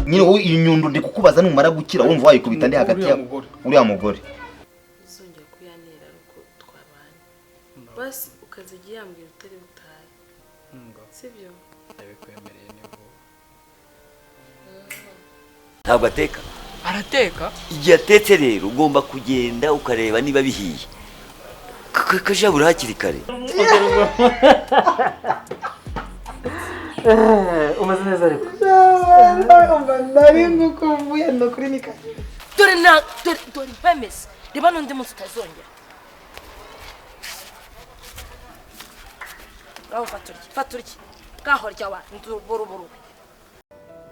nyine wowe iyi nyundo ndi kukubaza numara gukira wumva wayikubita ndi hagati ya uriya mugore uzongera kuyanira uko twabanye basi ukazigiye yambwira utari butaye sibyo yabikwemereye nibo ntabwo ateka arateka igihe atetse rero ugomba kugenda ukareba niba bihiye kajabura hakiri kare umaze neza ariko nari ngukumbuye no kuri nika dore mpemeze reba n'undi munsi utazongera aho faturiki ngaho ryawa nduburuburu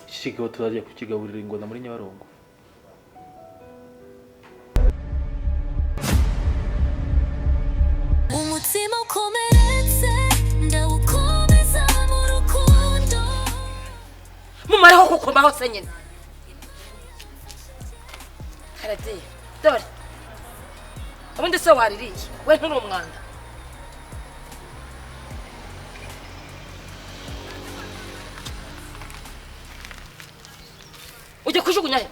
iki kigabo tuzajya kukigaburira ingona muri Nyabarongo. umutima ukomeretse ndawukomeza mu rukundo mumareho kukombaho se nyine haradiye dore ubundi se waririye we nturi umwanda ujye kujugunya he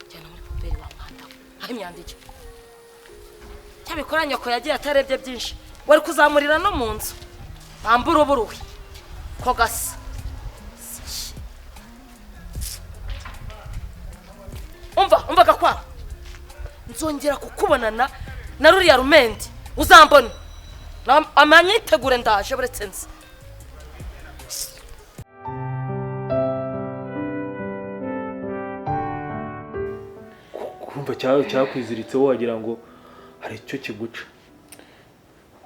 jyana muri puberi wa mwanda aho imyanda ijya cyabikora nyoko yagiye atarebye byinshi wari kuzamurira no mu nzu bamburuburuwe ko gasa umva gakwa nzongera kukubonana na ruriya rumendi uzambona amanyitegure ndaje buretse nzi kumva cyakwiziritseho wagira ngo hari icyo kiguca.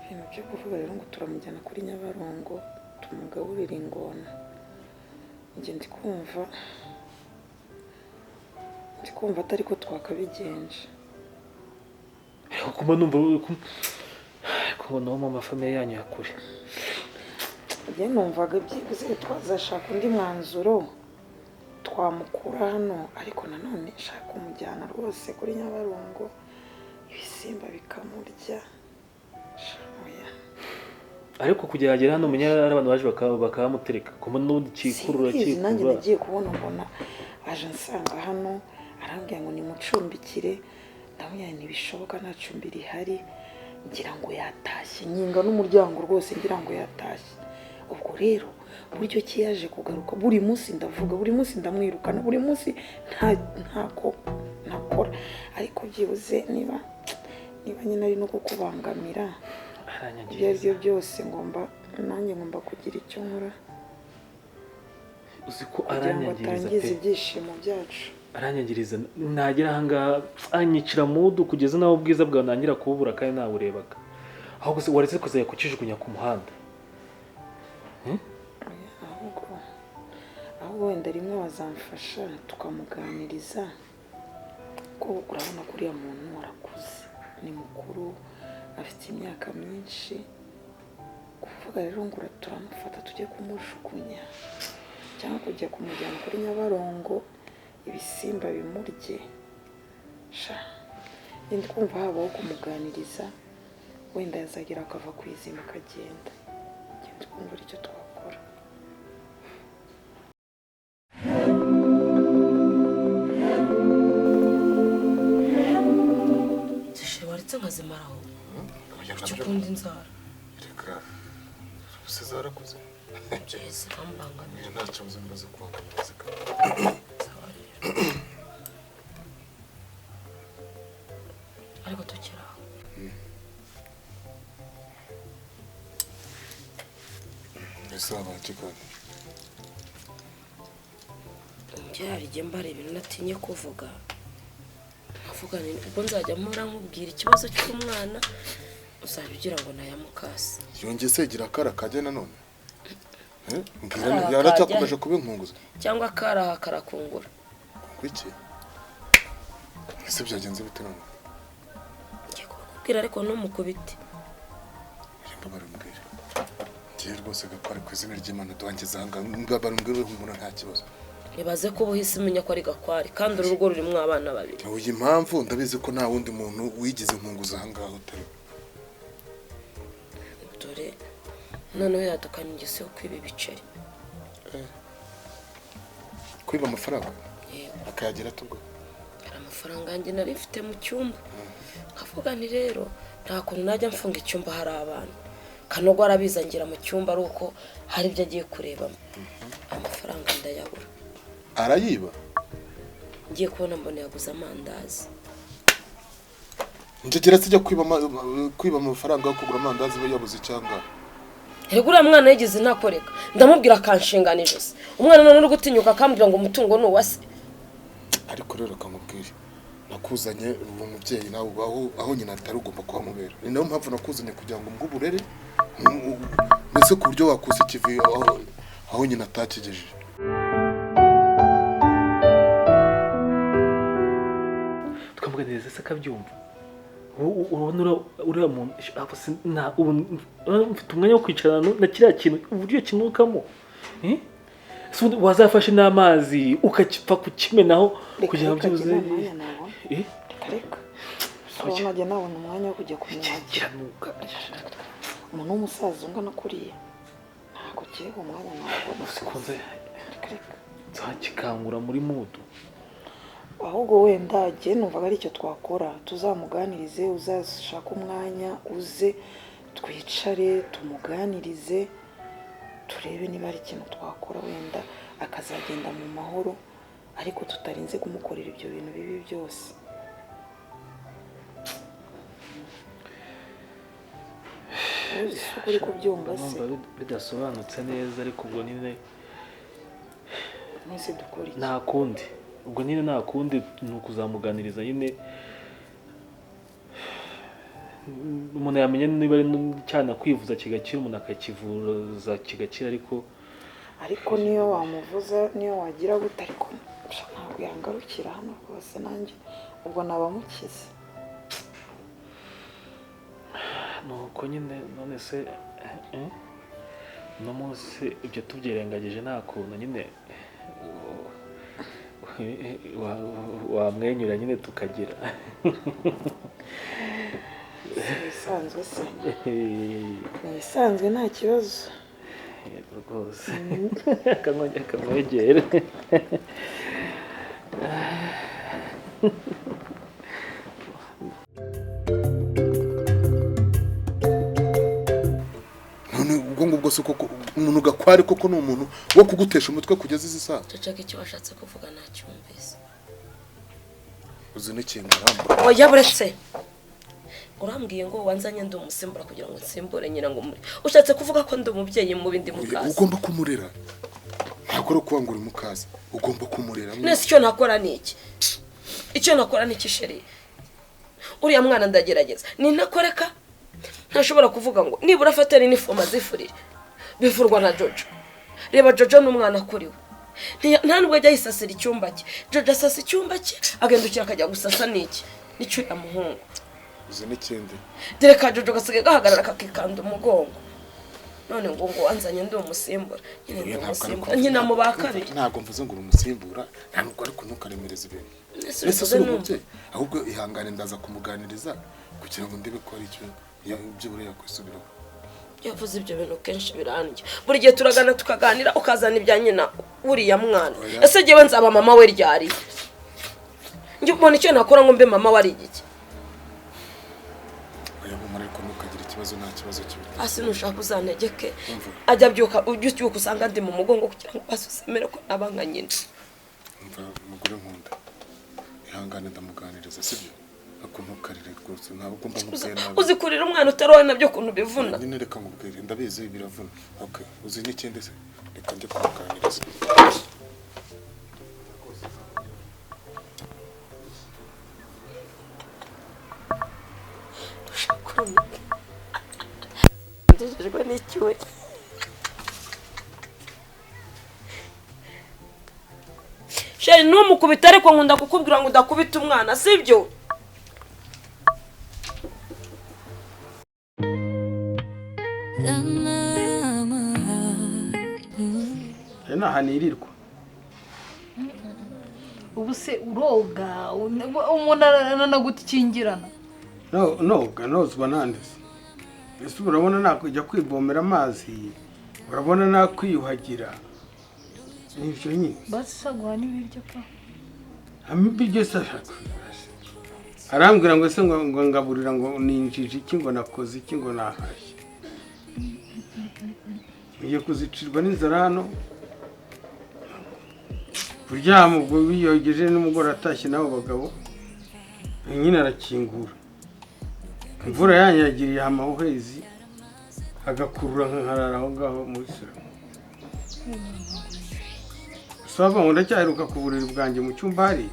ibintu byo kuvuga rero ngo turamujyana kuri Nyabarongo tumugaburira ingona njye ndi kumva atari ko twakabigenje Kuma numva kubona wo mu mafamiye yanyu yakure. njye numvaga byibuze twazashaka undi mwanzuro twamukura hano ariko nanone shaka kumujyana rwose kuri Nyabarongo ibisimba bikamurya shamoya ariko kugeragera hano munya abantu baje bakamutereka kuma n'undi kikurura kikura nanjye nagiye kubona mbona aje nsanga hano arambwira ngo nimucumbikire ndamubwira ntibishoboka nta cumbi rihari ngira ngo yatashye nyinga n'umuryango rwose ngira ngo yatashye ubwo rero buryo kiyaje kugaruka buri munsi ndavuga buri munsi ndamwirukana buri munsi ntako nakora ariko byibuze niba nyine ari no kukubangamira ibyo ari byo byose nanjye ngomba kugira icyo nkora uziko aranyagiriza ibyishimo byacu aranyagiriza nagera hanga anyicira mudu kugeza naho ubwiza bwa nangira kubura kandi nawurebaga aho gusa waretse kuzaya kukijugunya ku muhanda ahubwo wenda rimwe bazamfasha tukamuganiriza ko urabona kuriya muntu warakuze ni mukuru afite imyaka myinshi kuvuga rero ngo turamufata tujye kumujugunya cyangwa kujya kumujyana kuri Nyabarongo ibisimba bimurye sha ndi kumva habaho kumuganiriza wenda yazagira akava ku izima akagenda ndi kumva icyo twakora zishebaritse nkazimaraho kundi inzara reka se zarakuze byeze bambangamira nta kibazo mbaze kubangamira zikaba ariko tukira aho ese abaki kandi byari igihe mbara ibintu natinye kuvuga nkavuga ubwo nzajya mpora nkubwira ikibazo cy'umwana uzabigira ngo nayamukase yongeye se gira akara kajya nanone yaracyakomeje kubinkunguza cyangwa akaraha karakungura kuki ese byagenze bite none ngiye kubabwira ariko ntumukubite rimba barumbwira ngiye rwose gakora ku izina ry'Imana duhangiza hanga mbabarumbwira umuntu nta kibazo ibaze ko ubuhise umenya ko ari gakwari kandi urugo rurimo abana babiri. uyu impamvu ndabizi ko nta wundi muntu wigize nkunguza ahangaha utari. Dore noneho yadukanye ingeso yo kwiba ibiceri. Kwiba amafaranga Yego. akayagira tubwo. Hari amafaranga yanjye nari mfite mu cyumba. Nkavuga nti rero nta kuntu najya mfunga icyumba hari abantu. Kanogo arabizangira mu cyumba ari uko hari ibyo agiye kurebamo. Amafaranga ndayabura. Arayiba? Ngiye kubona mbona yaguze amandazi. Njye sijya kwiba amafaranga yo kugura amandazi we yabuze cyangwa. Ego uriya mwana yagize ntakoreka. Ndamubwira akanshingana ijosi. Umwana none uri gutinyuka akambwira ngo umutungo ni uwase. Ariko rero kamubwire. Nakuzanye uwo mubyeyi nawe aho nyina atari ugomba kwamubera. Ni nayo mpamvu nakuzanye kugira ngo mbwuburere. Mbese ku buryo wakuze ikivi aho nyina atakigejeje. tukamuganiriza se akabyumva. Urabona uriya muntu mfite umwanya wo kwicarana na kiriya kintu uburyo kinukamo. Wazafashe n'amazi ukapfa kukimenaho kugira ngo byuze. Reka nabona nabona umwanya wo kujya kumwakira. Umuntu w'umusaza ungana kuriya ntabwo kiye umwanya nabona. Sikunze nzakikangura muri mudu. Ahubwo wenda jye numvaga ari icyo twakora, tuzamuganirize, uzashaka umwanya uze twicare tumuganirize turebe niba ari ikintu twakora wenda akazagenda mu mahoro ariko tutarinze kumukorera ibyo bintu bibi byose. Uri kubyumva se bidasobanutse neza ariko ubwo nyine nese dukora iki? Nta kundi. Ubwo nyine nta kundi ni ukuzamuganiriza nyine umuntu yamenye niba ari cyane kwivuza kigakira umuntu akakivuza kigakira ariko niyo wamuvuza niyo wagira gute ariko ntabwo yangarukira hano rwose nanjye ubwo nabamukize. nuko nyine none se no munsi ibyo tubyirengagije nta kuntu nyine wamwenyura nyine tukagira. Bisanzwe se bisanzwe nta kibazo rwose. Akamwegere ubwo ngubwo se koko umuntu gakwari koko ni umuntu wo kugutesha umutwe kugeza izi saha. Ceceka icyo washatse kuvuga nacyumvise. Uzi n'ikinguramba. Oya buretse. Urambwiye ngo wanzanye ndi umusimbura kugira ngo nsimbure nyina ngo muri. Ushatse kuvuga ko ndi umubyeyi mu bindi mukaza. Ugomba kumurera. Ntakora kwangura mukaza. Ugomba kumurera. Nese icyo nakora niki? Icyo nakora niki sheri? Uriya mwana ndagerageza. Ni nakoreka ntashobora kuvuga ngo nibura afatane n'ifoma zifurire bivurwa na Jojo. Reba Jojo n'umwana kuriwe nta nubwo ajya yisasira icyumba cye. Jojo asasa icyumba cye agendukira akajya gusasa niki nicyo yamuhungu. Uzi n'ikindi dore ka Jojo gasigaye gahagarara kakikanda umugongo none ngo wanzanye ndi umusimbura nyina mu bakabiri. Ntabwo mvuze ngo umusimbura ntabwo ariko ntukaremereza ibintu. Nese se umubyeyi ahubwo ihangane ndaza kumuganiriza kugira ngo ndibe ko ari icyo by'ubure yakwisubiraho. Yavuze ibyo bintu kenshi birandya. Buri gihe turagana tukaganira ukazana ibya nyina uriya mwana. Ese jewe nzaba mama we ryari? Njye mbona icyo nakora ngo mbe mama wari igiki. Oya mumara ariko nukagira ikibazo nta kibazo kibi. Asi nushaka uzantegeke ajya byuka ubyuka usanga ndi mu mugongo kugira ngo basusemere ko nabanga nyina. Umva mugore nkunda. Ihangane ndamuganiriza sibyo? Ako ntukarire rwose ntabwo ugomba mubwira nabi. Uzikurira umwana utarowe nabyo kuntu bivuna. Nyine reka ngubwire ndabizi biravuna. Okay uzi n'ikindi se reka njye kumuganiriza. Ndijwe n'ikiwe. Sheri numukubita ariko nkunda kukubwira ngo udakubita umwana sibyo? Naha nirirwa ubu se uroga umuntu ananagukingirana nozwa nandese ese urabona nakujya kwivomera amazi urabona nakwiyuhagira nivyo nyine basi saguha n'ibiryo pa amibiryo sashaka arambwira ngo se ngo ngaburira ngo ninjije iki ngo nakoze iki ngo nahashye ngiye kuzicirwa n'inzara hano kuryama ubwo biyogeje n'umugore atashye n'abo bagabo nyine arakingura imvura yanyagiriye amahwezi agakurura nkarara aho ngaho muri salo sava ngo ndacyaheruka ku buriri bwanjye mu cyumba hari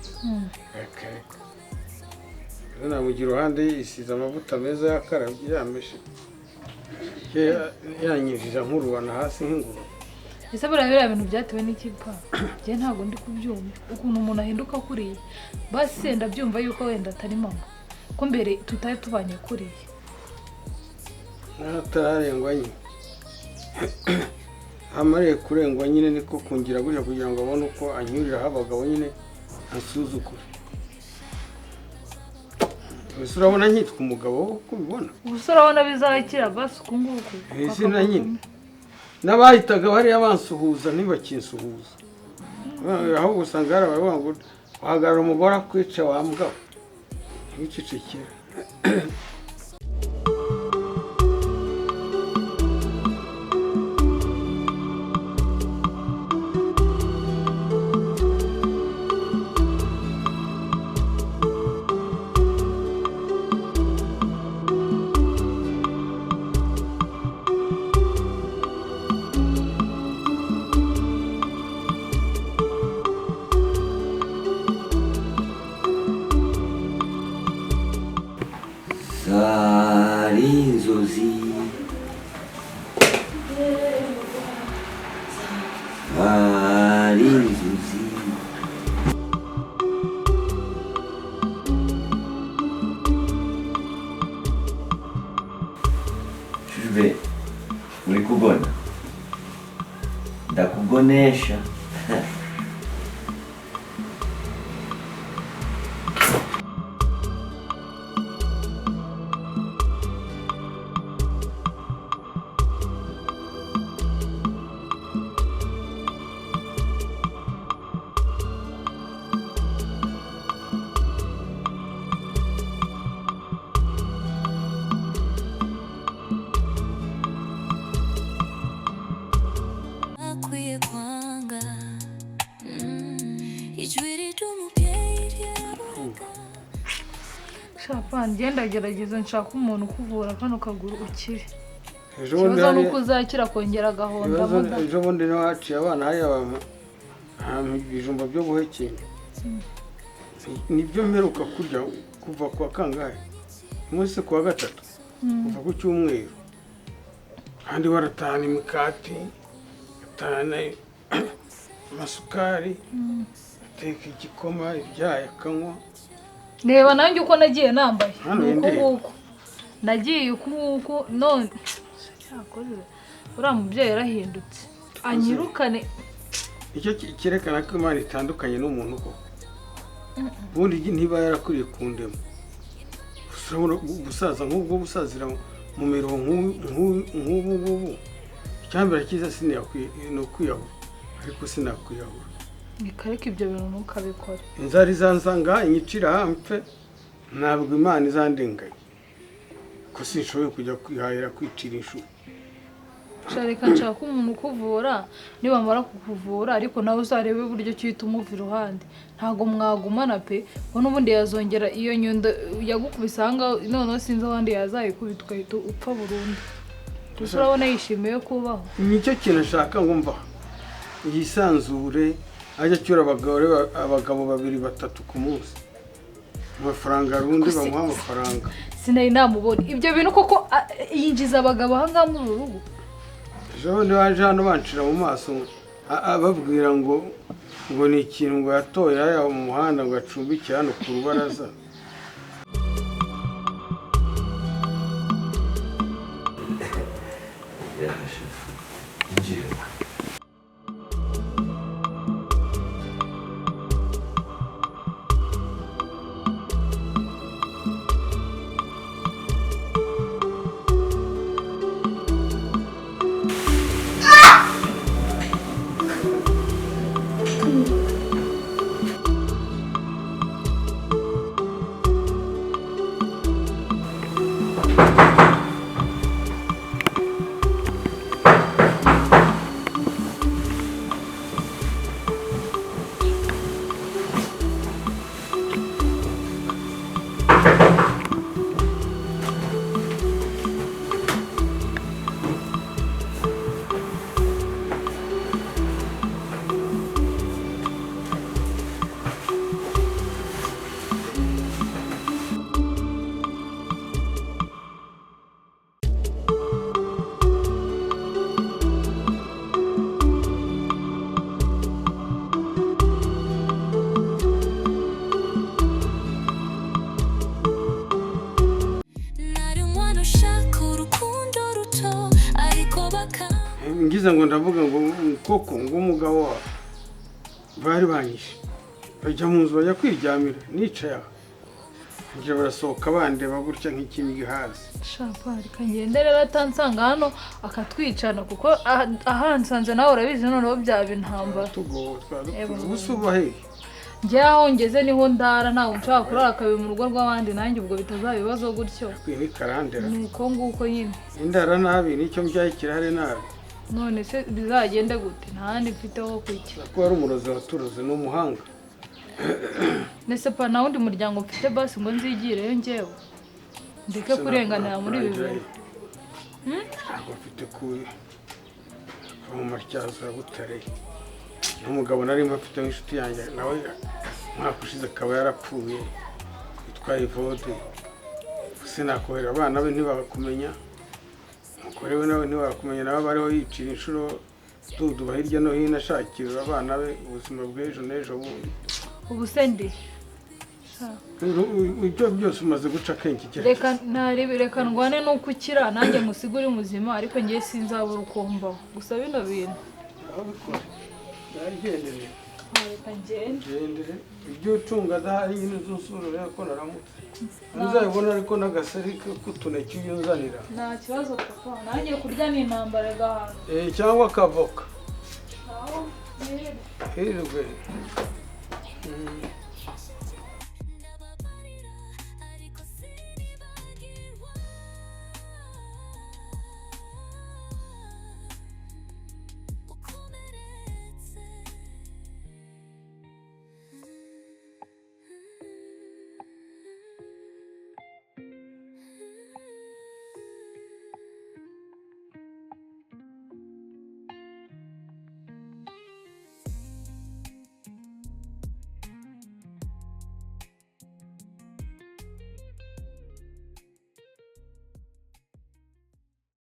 namugira iruhande yisize amavuta meza yakarabye yameshe yanyinjije nkurubana hasi nk'inguru ese buriya bintu byatewe n'ikipa njye ntabwo ndi kubyumva ukuntu umuntu ahinduka kuriya basi ndabyumva yuko wenda atari mama ko mbere tutari tubanye kuriya atararengwa nyine amariye kurengwa nyine niko kungira gutya kugira ngo abone uko anyuriraho abagabo nyine ansuzugure ese urabona nkitwa umugabo uko ubibona gusa urabona bizakira basi uku nguku izina nyine n'abahitaga bariya bansuhuza ntibakinsuhuza ahubwo usanga hari abavuga ngo wahagarara umugore akwica wambwa wicecekera zari inzozi zari inzozi Shujbe uri kugona ndakugonesha akwiye kwanga ijwi ry'umubyeyi ryavuga shapa ndagerageza nshaka umuntu ukuvura kano kaguru ukire ejo bundi ikibazo ni uko uzakira kongera agahonda muda ejo bundi niho haciye abana hariya ahantu ibijumba byo guhekenya nibyo mperuka kurya kuva ku wa kangahe umunsi ku wa gatatu kuva ku cyumweru kandi waratahana imikati atahana amasukari ateka igikoma ibyayi akanywa reba nanjye uko nagiye nambaye Hano uko yendeye. nguko nagiye uko nguko none cyakoze uriya mubyeyi yarahindutse anyirukane icyo cyerekana ko Imana itandukanye n'umuntu koko ubundi ntiba yarakuriye ku ndemo gusaza nk'ubwo busazira mu mirongo nk'ubu ngubu icyambere cyiza ni ukwiyahura ariko sinakwiyahura bikareka ibyo bintu ntukabikore inzara izanzanga inyicira hampfe ntabwo Imana izandenganya ko sinshoboye kujya kwihahira kwicira inshuro reka nshaka umuntu ukuvura nibamara kukuvura ariko nawe uzarebe uburyo cyita umuva iruhande ntabwo mwagumana pe ngo n'ubundi yazongera iyo nyundo yagukubise ahangaha noneho sinzi abandi yazayikubita ugahita upfa burundu gusa urabona yishimiye kubaho nicyo kintu ashaka ngo mva yisanzure ajya acyura abagabo 2-3 ku munsi amafaranga rundi bamuha amafaranga sinari namubona ibyo bintu koko yinjiza abagabo ahangaha muri uru rugo ejo bundi waje hano bancira mu maso ababwira ngo ni ikintu ngo yatoye haya mu muhanda ngo acumbikire hano ku rubaraza ngize ngo ndavuga ngo koko ngo umugabo wa bari banyishe bajya mu nzu bajya kwiryamira nicaye aho ngira barasohoka bandeba gutya nk'ikindi hasi shapari kangende rero atansanga hano akatwicana kuko ahansanze nawe urabizi noneho byaba intambara tugowe ubusuba hehe njye aho ngeze niho ndara ntabwo nshobora kurara kabiri mu rugo rw'abandi nanjye ubwo bitazaba ibibazo gutyo ni karandera ni uko nguko nyine indara nabi nicyo mbyaye kirahare nabi none se bizagende gute nta handi mfiteho kwiki ko ari umurozi waturoze ni umuhanga nese pa nta wundi muryango mfite basi ngo nzigireyo njyewe ndeke kurenganira muri ibi bintu ntabwo mfite kuba mu matyazo ya Butare n'umugabo nari mfite nk'inshuti yanjye nawe umwaka ushize akaba yarapfuye yitwa Evode sinakohera abana be ntibakumenya umugore we nawe ntibakumenya nawe bariho yicira inshuro duduba hirya no hino ashakira abana be ubuzima bw'ejo n'ejo bundi ubu se ndi ibyo byose umaze guca kenshi cyane reka ndwane nuko ukira nanjye musiga uri muzima ariko ngiye sinzabura ukumbaho gusa bino bintu nagendere reka ngendere ibyo ucunga adahari nyine uzusura rero ko naramutse uzabibona ariko n'agasari k'utuneke iyo unzanira nta kibazo papa nanjye kurya ni intambara gahana cyangwa akavoka naho hirwe